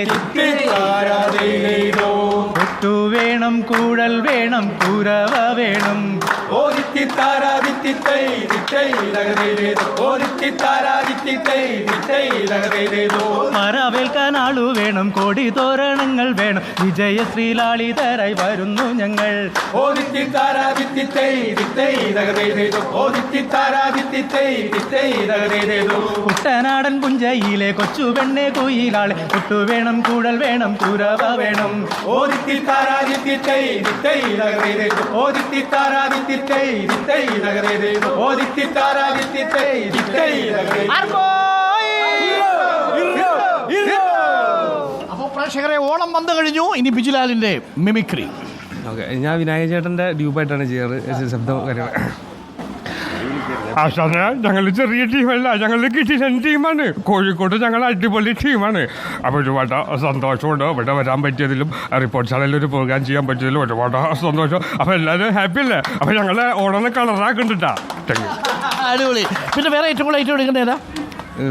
ഒട്ടു വേണം, കൂഴൽ വേണം, കുരവ വേണം. മറവേൽക്കാൻ ആളു വേണം, കൊടി തോരണങ്ങൾ വേണം. വിജയശ്രീലാളിതരായി വരുന്നു ഞങ്ങൾ. കുട്ടനാടൻ പുഞ്ചയിലെ കൊച്ചു പെണ്ണെ കുയിലാളെ ഒട്ടു വേണം, കൂടൽ വേണം, കുരവ വേണം. അപ്പോൾ പ്രേക്ഷകരെ, ഓണം വന്നു കഴിഞ്ഞു. ഇനി ബിജുലാലിൻ്റെ മിമിക്രി. ഓക്കെ, ഞാൻ വിനായക ചേട്ടൻ്റെ ഡ്യൂപ്പായിട്ടാണ് ചെയ്യാറ്. ശബ്ദം കാര്യങ്ങൾ. ഞങ്ങൾ ചെറിയ ടീമല്ല, ഞങ്ങൾ കിട്ടിയ ടീമാണ്. കോഴിക്കോട് ഞങ്ങൾ അടിപൊളി ടീമാണ്. അപ്പോൾ ഒരുപാട് സന്തോഷമുണ്ട് ഇവിടെ വരാൻ പറ്റിയതിലും, റിപ്പോർട്ട് ചാനലിൽ ഒരു പ്രോഗ്രാം ചെയ്യാൻ പറ്റിയതിലും ഒരുപാട് സന്തോഷം. അപ്പോൾ എല്ലാവരും ഹാപ്പി അല്ലേ? അപ്പോൾ ഞങ്ങളെ ഓണം കളറാക്കുന്നുണ്ടാ. അടിപൊളി. പിന്നെ വേറെ ഏറ്റവും കൂടുതൽ എടുക്കേണ്ട ഏതാ?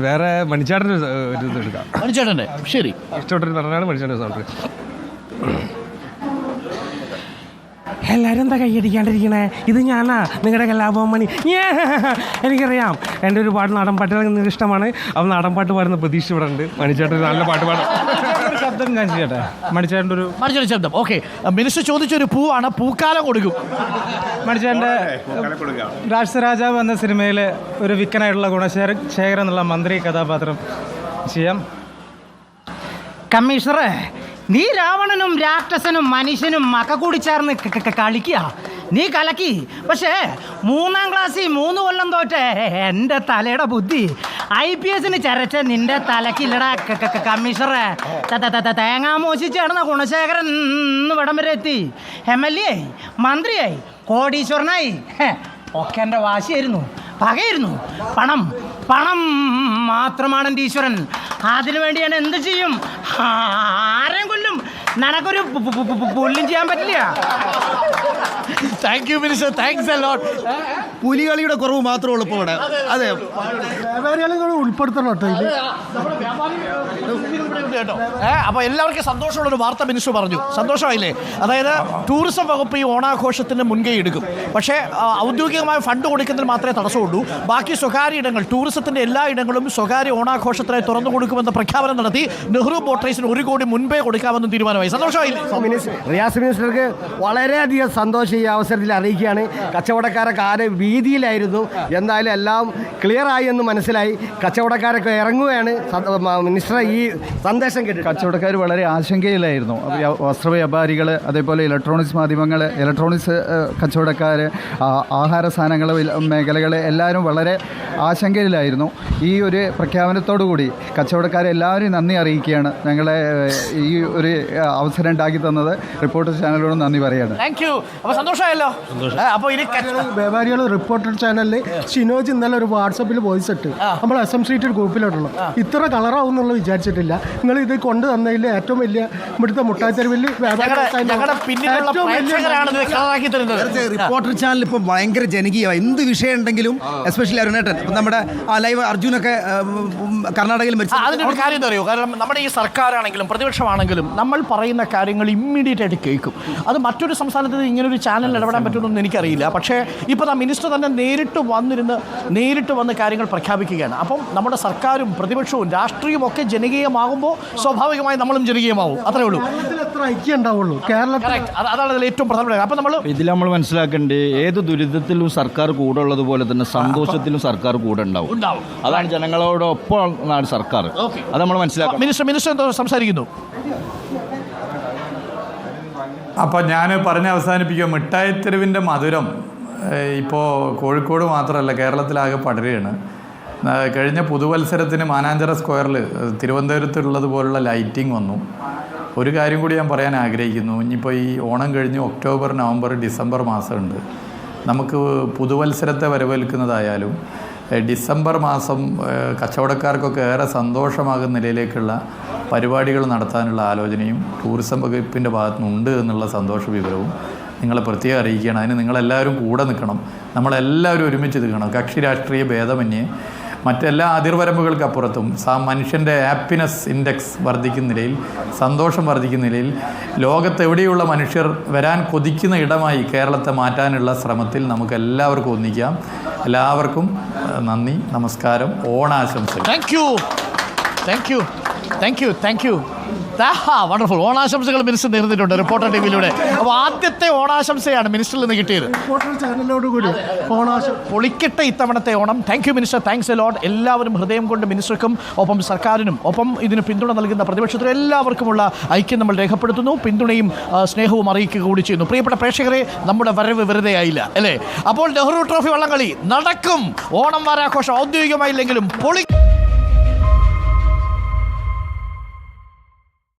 വേറെ മണിച്ചേട്ടൻ്റെ ഒരു ഇത് എടുക്കാം. മണിച്ചേട്ടൻ്റെ ശരി ഇഷ്ടപ്പെട്ടൊരു പറഞ്ഞാണ് മണിച്ചേട്ടൻ്റെ സൗണ്ട്. എല്ലാവരും എന്താ കൈയടിക്കാണ്ടിരിക്കണേ? ഇത് ഞാനാ നിങ്ങളുടെ കലാഭവൻ മണി. എനിക്കറിയാം, എൻ്റെ ഒരുപാട് നാടൻ പാട്ടുകൾ നിങ്ങൾക്ക് ഇഷ്ടമാണ്. അപ്പോൾ നാടൻ പാട്ട് പാടുന്ന പ്രതീക്ഷ ഇവിടെ ഉണ്ട്. മണിച്ചേട്ടൻ നല്ല പാട്ട് പാടും. ശബ്ദം ഞാൻ ചെയ്യട്ടെ? മണിച്ചേട്ടൻ്റെ ഒരു ശബ്ദം. ഓക്കെ, മിനിസ്റ്റർ ചോദിച്ചൊരു പൂവാണ്, പൂക്കാലം കൊടുക്കും. മണിച്ചേട്ടൻ്റെ രാജരാജാവ് എന്ന സിനിമയിൽ ഒരു വിക്കനായിട്ടുള്ള ഗുണശേഖരൻ എന്നുള്ള മന്ത്രി കഥാപാത്രം ചെയ്യാം. കമ്മീഷണറെ, നീ രാവണനും രാക്ഷസനും മനുഷ്യനും മക്ക കൂടി ചേർന്ന് കളിക്കുക. നീ കലക്കി. പക്ഷേ 3ാം ക്ലാസ്സിൽ 3 കൊല്ലം തോറ്റേ എൻ്റെ തലയുടെ ബുദ്ധി IPS ചരച്ച നിന്റെ തലക്കില്ലടാ കമ്മീഷണറെ. തേങ്ങാ മോശിച്ച് കിടന്ന ഗുണശേഖരൻ ഇവിടം വരെ എത്തി. MLA ആയി, മന്ത്രിയായി, കോടീശ്വരനായി. ഒക്കെ എൻ്റെ വാശിയായിരുന്നു, പകയായിരുന്നു. പണം പണം മാത്രമാണ് എൻ്റെ ഈശ്വരൻ. അതിനു വേണ്ടി ഞാൻ എന്ത് ചെയ്യും? ആരെയും കൊല്ലും. നിനക്കൊരു പുല്ലും ചെയ്യാൻ പറ്റില്ല. Thank you minister, thanks a lot. പുലികളിയുടെ കുറവ് മാത്രമേ ഉള്ളൂ ഇപ്പോൾ ഇവിടെ. അതെ, ഉൾപ്പെടുത്തണം കേട്ടോ. അപ്പോൾ എല്ലാവർക്കും സന്തോഷമുള്ളൊരു വാർത്ത മിനിസ്റ്റർ പറഞ്ഞു. സന്തോഷമായില്ലേ? അതായത് ടൂറിസം വകുപ്പ് ഈ ഓണാഘോഷത്തിന് മുൻകൈ എടുക്കും. പക്ഷേ ഔദ്യോഗികമായ ഫണ്ട് കൊടുക്കുന്നതിന് മാത്രമേ തടസ്സമുള്ളൂ. ബാക്കി സ്വകാര്യ ഇടങ്ങൾ, ടൂറിസത്തിൻ്റെ എല്ലാ ഇടങ്ങളും സ്വകാര്യ ഓണാഘോഷത്തിനായി തുറന്നു കൊടുക്കുമെന്ന പ്രഖ്യാപനം നടത്തി. നെഹ്റു ബോട്ട് റേസിന് 1 കോടി മുൻപേ കൊടുക്കാമെന്നും തീരുമാനമായി. സന്തോഷമായില്ലേ? റിയാസ് മിനിസ്റ്റർക്ക് വളരെയധികം സന്തോഷം ഈ അവസരത്തിൽ അറിയിക്കുകയാണ്. കച്ചവടക്കാരൊക്കെ ആരെ ഭീതിയിലായിരുന്നു, എന്തായാലും എല്ലാം ക്ലിയറായി എന്ന് മനസ്സിലായി. കച്ചവടക്കാരൊക്കെ ഇറങ്ങുകയാണ്. മിനിസ്റ്റർ ഈ സന്ദേശം കേട്ടു. കച്ചവടക്കാർ വളരെ ആശങ്കയിലായിരുന്നു. വസ്ത്രവ്യാപാരികൾ, അതേപോലെ ഇലക്ട്രോണിക്സ് മാധ്യമങ്ങൾ, ഇലക്ട്രോണിക്സ് കച്ചവടക്കാർ, ആഹാര സാധനങ്ങൾ മേഖലകൾ എല്ലാവരും വളരെ ആശങ്കയിലായിരുന്നു. ഈ ഒരു പ്രഖ്യാപനത്തോടു കൂടി കച്ചവടക്കാരെല്ലാവരും നന്ദി അറിയിക്കുകയാണ്. ഞങ്ങളെ ഈ ഒരു അവസരം ഉണ്ടാക്കി തന്നത് റിപ്പോർട്ടർ ചാനലിനോട് നന്ദി പറയുകയാണ്. Thank you. അപ്പോൾ സന്തോഷമായല്ലോ. അപ്പോൾ ഇനി വ്യാപാരികൾ റിപ്പോർട്ടർ ചാനലിൽ ഷിനോജ് ഇന്നലെ ഒരു വാട്സപ്പിൽ വോയിസ് ഇട്ട് നമ്മൾ SM സ്ട്രീറ്റ് ഗ്രൂപ്പിലോട്ടുള്ള ഇത്ര കളറാവും എന്നുള്ളത് വിചാരിച്ചിട്ടില്ല. നിങ്ങൾ ഇത് കൊണ്ടു തന്നതിൽ ഏറ്റവും വലിയ ഇവിടുത്തെ മുട്ടായിത്തെരുവിൽ റിപ്പോർട്ടർ ചാനൽ ഇപ്പോൾ ഭയങ്കര ജനകീയമായി. എന്ത് വിഷയം ഉണ്ടെങ്കിലും, എസ്പെഷ്യലി അരുണേട്ടൻ, ഇപ്പം നമ്മുടെ ലൈവ് അർജുനൊക്കെ കർണാടകയിൽ അതിനൊരു കാര്യം എന്താ അറിയോ? കാരണം നമ്മുടെ ഈ സർക്കാരാണെങ്കിലും പ്രതിപക്ഷമാണെങ്കിലും നമ്മൾ പറയുന്ന കാര്യങ്ങൾ ഇമ്മീഡിയറ്റ് ആയിട്ട് കേൾക്കും. അത് മറ്റൊരു സംസ്ഥാനത്ത് ഇങ്ങനൊരു ചാനലിൽ ഇടപെടാൻ പറ്റുമെന്നൊന്നും എനിക്കറിയില്ല. പക്ഷേ ഇപ്പോൾ മിനിസ്റ്റർ തന്നെ നേരിട്ട് വന്ന് കാര്യങ്ങൾ പ്രഖ്യാപിക്കുകയാണ്. അപ്പം നമ്മുടെ സർക്കാരും പ്രതിപക്ഷവും രാഷ്ട്രീയവും ഒക്കെ ജനകീയമാകുമ്പോൾ സ്വാഭാവികമായി നമ്മളും ജനകീയമാവും. അത്രേ ഉള്ളൂ. എത്ര ഐക്യം ഉണ്ടാവുള്ളൂ കേരളത്തിൽ. അതാണ് അതിൽ ഏറ്റവും പ്രധാനപ്പെട്ടത്. അപ്പം ഇതിൽ നമ്മൾ മനസ്സിലാക്കേണ്ടത് ഏത് ദുരിതത്തിലും സർക്കാർ കൂടെ ഉള്ളതുപോലെ തന്നെ സന്തോഷത്തിലും സർക്കാർ കൂടെ ഉണ്ടാവും. അതാണ് ജനങ്ങളോടൊപ്പം സർക്കാർ. അത് നമ്മൾ മനസ്സിലാക്കണം. മിനിസ്റ്റർ എന്തോ സംസാരിക്കുന്നു. അപ്പോൾ ഞാൻ പറഞ്ഞ് അവസാനിപ്പിക്കുക. മിഠായിത്തെരുവിൻ്റെ മധുരം ഇപ്പോൾ കോഴിക്കോട് മാത്രമല്ല കേരളത്തിലാകെ പടരുകയാണ്. കഴിഞ്ഞ പുതുവത്സരത്തിന് മാനാഞ്ചിറ സ്ക്വയറിൽ തിരുവനന്തപുരത്തുള്ളതുപോലുള്ള ലൈറ്റിംഗ് വന്നു. ഒരു കാര്യം കൂടി ഞാൻ പറയാൻ ആഗ്രഹിക്കുന്നു. ഇനിയിപ്പോൾ ഈ ഓണം കഴിഞ്ഞ് ഒക്ടോബർ, നവംബർ, ഡിസംബർ മാസമുണ്ട്. നമുക്ക് പുതുവത്സരത്തെ വരവേൽക്കുന്നതായാലും ഡിസംബർ മാസം കച്ചവടക്കാർക്കൊക്കെ ഏറെ സന്തോഷമാകുന്ന നിലയിലേക്കുള്ള പരിപാടികൾ നടത്താനുള്ള ആലോചനയും ടൂറിസം വകുപ്പിൻ്റെ ഭാഗത്തുനിന്നുണ്ട് എന്നുള്ള സന്തോഷ വിവരവും നിങ്ങളെ പ്രത്യേകം അറിയിക്കുകയാണ്. അതിന് നിങ്ങളെല്ലാവരും കൂടെ നിൽക്കണം. നമ്മളെല്ലാവരും ഒരുമിച്ച് നിൽക്കണം. കക്ഷി രാഷ്ട്രീയ ഭേദമന്യേ മറ്റെല്ലാ അതിർവരമ്പുകൾക്കപ്പുറത്തും മനുഷ്യൻ്റെ ഹാപ്പിനെസ് ഇൻഡെക്സ് വർദ്ധിക്കുന്ന നിലയിൽ, സന്തോഷം വർദ്ധിക്കുന്ന നിലയിൽ ലോകത്തെവിടെയുള്ള മനുഷ്യർ വരാൻ കൊതിക്കുന്ന ഇടമായി കേരളത്തെ മാറ്റാനുള്ള ശ്രമത്തിൽ നമുക്ക് എല്ലാവർക്കും ഒന്നിക്കാം. എല്ലാവർക്കും നന്ദി, നമസ്കാരം, ഓണാശംസകൾ. Thank you. വണ്ടർഫുൾ. ഓണാശംസകൾ മിനിസ്റ്റർ നേർന്നിട്ടുണ്ട് റിപ്പോർട്ടർ ടിവിയിലൂടെ. അപ്പോൾ ആദ്യത്തെ ഓണാശംസയാണ് മിനിസ്റ്ററിൽ നിന്ന് കിട്ടിയത്. റിപ്പോർട്ടർ ചാനലിനോടുകൂടി പൊളിക്കട്ടെ ഇത്തവണത്തെ Onam. Thank you minister, thanks a ലോട്ട്. എല്ലാവരും ഹൃദയം കൊണ്ട് മിനിസ്റ്റർക്കും ഒപ്പം സർക്കാരിനും ഒപ്പം ഇതിന് പിന്തുണ നൽകുന്ന പ്രതിപക്ഷത്തിനും എല്ലാവർക്കുമുള്ള ഐക്യം നമ്മൾ രേഖപ്പെടുത്തുന്നു. പിന്തുണയും സ്നേഹവും അറിയിക്കുക കൂടി ചെയ്യുന്നു. പ്രിയപ്പെട്ട പ്രേക്ഷകരെ, നമ്മുടെ വരവ് വെറുതെ ആയില്ല അല്ലേ? അപ്പോൾ നെഹ്റു ട്രോഫി വള്ളംകളി നടക്കും. ഓണം വാരാഘോഷം ഔദ്യോഗികമായില്ലെങ്കിലും